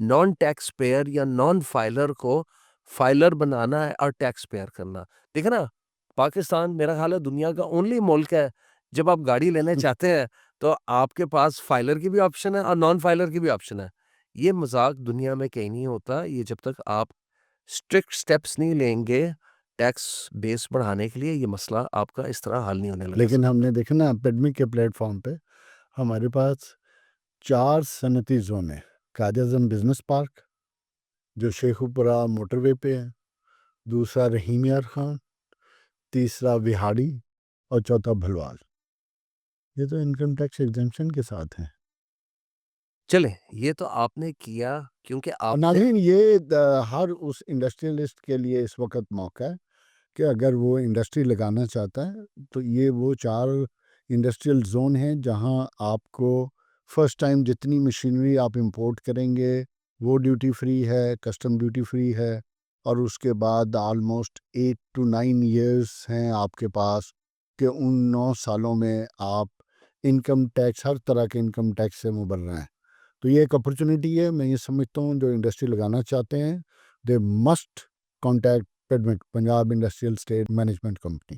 Non tax pair یا non filer کو filer بنانا ہے اور ٹیکس پیئر کرنا. دیکھیں نا, پاکستان میرا خیال ہے دنیا کا اونلی ملک ہے جب آپ گاڑی لینے چاہتے ہیں تو آپ کے پاس فائلر کی بھی آپشن ہے اور نان فائلر کی بھی آپشن ہے. یہ مذاق دنیا میں کہیں نہیں ہوتا. یہ جب تک آپ اسٹرکٹ سٹیپس نہیں لیں گے ٹیکس بیس بڑھانے کے لیے, یہ مسئلہ آپ کا اس طرح حل نہیں ہونے لگا. لیکن ہم نے دیکھا نا پیڈمک کے پلیٹ فارم پہ ہمارے پاس 4 صنعتی زون ہیں. قائد اعظم بزنس پارک جو شیخوپورہ موٹر وے پہ ہے, دوسرا رحیم یار خان, تیسرا وہاڑی اور چوتھا بھلوال. یہ تو انکم ٹیکس ایگزمپشن کے ساتھ ہیں. چلیں یہ تو آپ نے کیا کیونکہ اور آپ نے ناظرین یہ ہر اس انڈسٹریلسٹ کے لیے اس وقت موقع ہے کہ اگر وہ انڈسٹری لگانا چاہتا ہے تو یہ وہ 4 انڈسٹریل زون ہیں جہاں آپ کو فرسٹ ٹائم جتنی مشینری آپ امپورٹ کریں گے وہ ڈیوٹی فری ہے, کسٹم ڈیوٹی فری ہے, اور اس کے بعد آلموسٹ 8 to 9 ایئرس ہیں آپ کے پاس کہ ان 9 سالوں میں آپ انکم ٹیکس, ہر طرح کے انکم ٹیکس سے مبرہ ہیں. تو یہ ایک اپرچونٹی ہے. میں یہ سمجھتا ہوں جو انڈسٹری لگانا چاہتے ہیں دے مسٹ کانٹیکٹ پیڈمک, Punjab industrial estate management company.